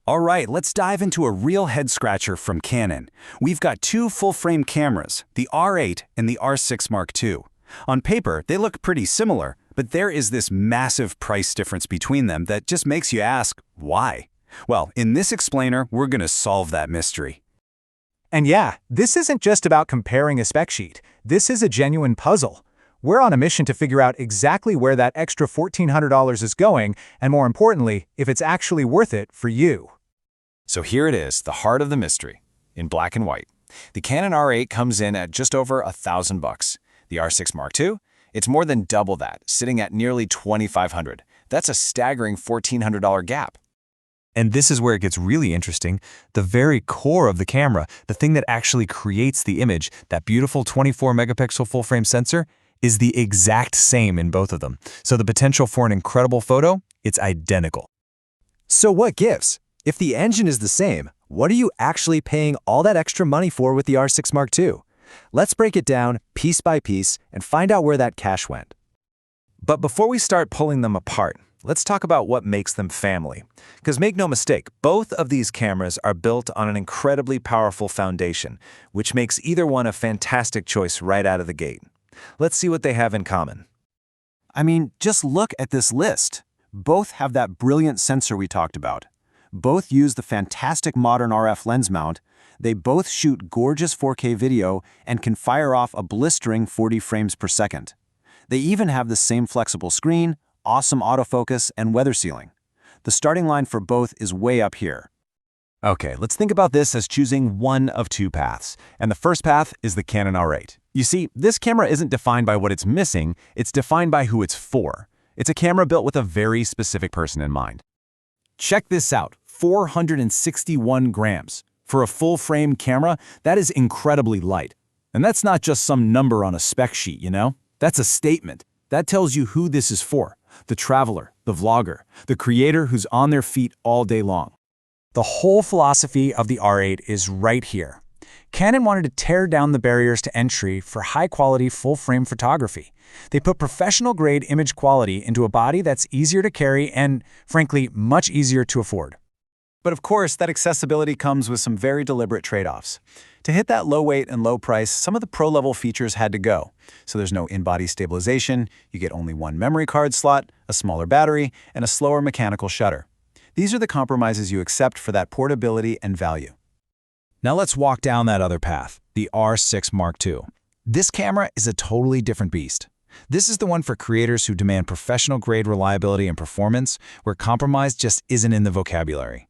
All right, let's dive into a real head-scratcher from Canon. We've got two full-frame cameras, the R8 and the R6 Mark II. On paper, they look pretty similar, but there is this massive price difference between them that just makes you ask, why? Well, in this explainer, we're going to solve that mystery. And yeah, this isn't just about comparing a spec sheet. This is a genuine puzzle. We're on a mission to figure out exactly where that extra $1,400 is going, and more importantly, if it's actually worth it for you. So here it is, the heart of the mystery, in black and white. The Canon R8 comes in at just over $1,000. The R6 Mark II, it's more than double that, sitting at nearly $2,500. That's a staggering $1,400 gap. And this is where it gets really interesting. The very core of the camera, the thing that actually creates the image, that beautiful 24-megapixel full-frame sensor, is the exact same in both of them. So the potential for an incredible photo, it's identical. So what gives? If the engine is the same, what are you actually paying all that extra money for with the R6 Mark II? Let's break it down piece by piece and find out where that cash went. But before we start pulling them apart, let's talk about what makes them family. Because make no mistake, both of these cameras are built on an incredibly powerful foundation, which makes either one a fantastic choice right out of the gate. Let's see what they have in common. I mean, just look at this list. Both have that brilliant sensor we talked about. Both use the fantastic modern RF lens mount. They both shoot gorgeous 4K video and can fire off a blistering 40 frames per second. They even have the same flexible screen, awesome autofocus, and weather sealing. The starting line for both is way up here. Okay, let's think about this as choosing one of two paths, and the first path is the Canon R8. You see, this camera isn't defined by what it's missing, it's defined by who it's for. It's a camera built with a very specific person in mind. Check this out, 461 grams. For a full-frame camera, that is incredibly light. And that's not just some number on a spec sheet, you know? That's a statement. That tells you who this is for. The traveler, the vlogger, the creator who's on their feet all day long. The whole philosophy of the R8 is right here. Canon wanted to tear down the barriers to entry for high-quality full-frame photography. They put professional-grade image quality into a body that's easier to carry and, frankly, much easier to afford. But of course, that accessibility comes with some very deliberate trade-offs. To hit that low weight and low price, some of the pro-level features had to go. So there's no in-body stabilization, you get only one memory card slot, a smaller battery, and a slower mechanical shutter. These are the compromises you accept for that portability and value. Now let's walk down that other path, the R6 Mark II. This camera is a totally different beast. This is the one for creators who demand professional-grade reliability and performance, where compromise just isn't in the vocabulary.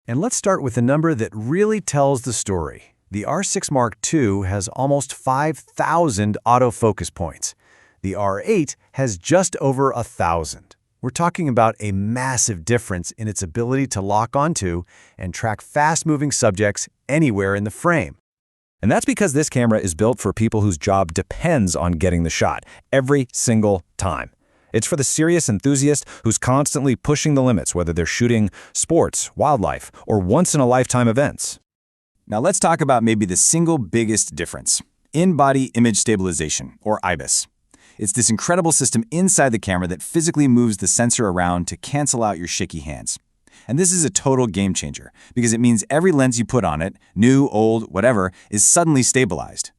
And let's start with the number that really tells the story. The R6 Mark II has almost 5,000 autofocus points. The R8 has just over 1,000. We're talking about a massive difference in its ability to lock onto and track fast-moving subjects anywhere in the frame. And that's because this camera is built for people whose job depends on getting the shot every single time. It's for the serious enthusiast who's constantly pushing the limits, whether they're shooting sports, wildlife, or once-in-a-lifetime events. Now let's talk about maybe the single biggest difference, in-body image stabilization, or IBIS. It's this incredible system inside the camera that physically moves the sensor around to cancel out your shaky hands. And this is a total game changer, because it means every lens you put on it, new, old, whatever, is suddenly stabilized.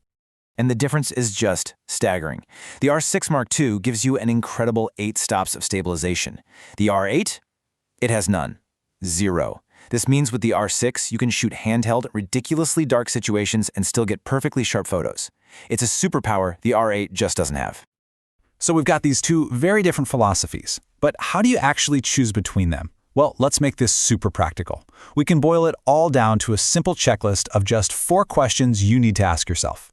And the difference is just staggering. The R6 Mark II gives you an incredible 8 stops of stabilization. The R8? It has none. 0. This means with the R6, you can shoot handheld, ridiculously dark situations and still get perfectly sharp photos. It's a superpower the R8 just doesn't have. So we've got these two very different philosophies, but how do you actually choose between them? Well, let's make this super practical. We can boil it all down to a simple checklist of just 4 questions you need to ask yourself.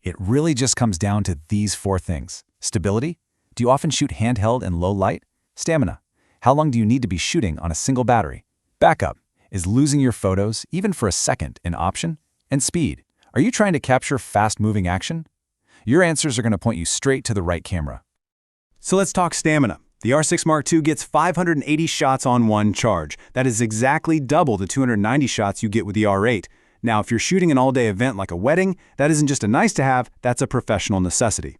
It really just comes down to these 4 things. Stability? Do you often shoot handheld in low light? Stamina? How long do you need to be shooting on a single battery? Backup? Is losing your photos, even for a second, an option? And speed? Are you trying to capture fast-moving action? Your answers are going to point you straight to the right camera. So let's talk stamina. The R6 Mark II gets 580 shots on one charge. That is exactly double the 290 shots you get with the R8. Now, if you're shooting an all-day event like a wedding, that isn't just a nice-to-have, that's a professional necessity.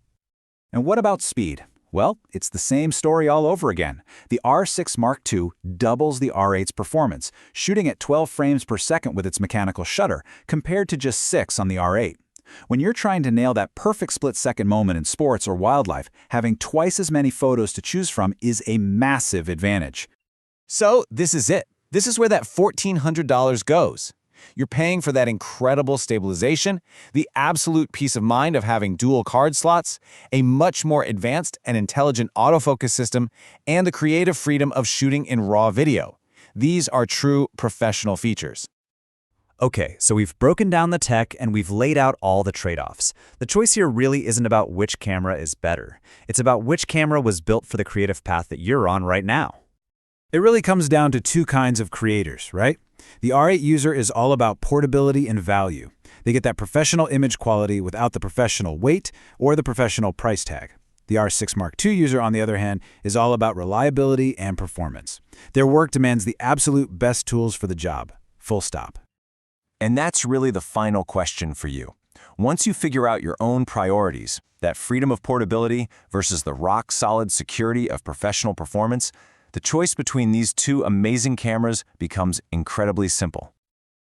And what about speed? Well, it's the same story all over again. The R6 Mark II doubles the R8's performance, shooting at 12 frames per second with its mechanical shutter, compared to just 6 on the R8. When you're trying to nail that perfect split-second moment in sports or wildlife, having twice as many photos to choose from is a massive advantage. So this is it. This is where that $1,400 goes. You're paying for that incredible stabilization, the absolute peace of mind of having dual card slots, a much more advanced and intelligent autofocus system, and the creative freedom of shooting in raw video. These are true professional features. Okay, so we've broken down the tech and we've laid out all the trade-offs. The choice here really isn't about which camera is better. It's about which camera was built for the creative path that you're on right now. It really comes down to two kinds of creators, right? The R8 user is all about portability and value. They get that professional image quality without the professional weight or the professional price tag. The R6 Mark II user, on the other hand, is all about reliability and performance. Their work demands the absolute best tools for the job. Full stop. And that's really the final question for you. Once you figure out your own priorities, that freedom of portability versus the rock-solid security of professional performance, the choice between these two amazing cameras becomes incredibly simple.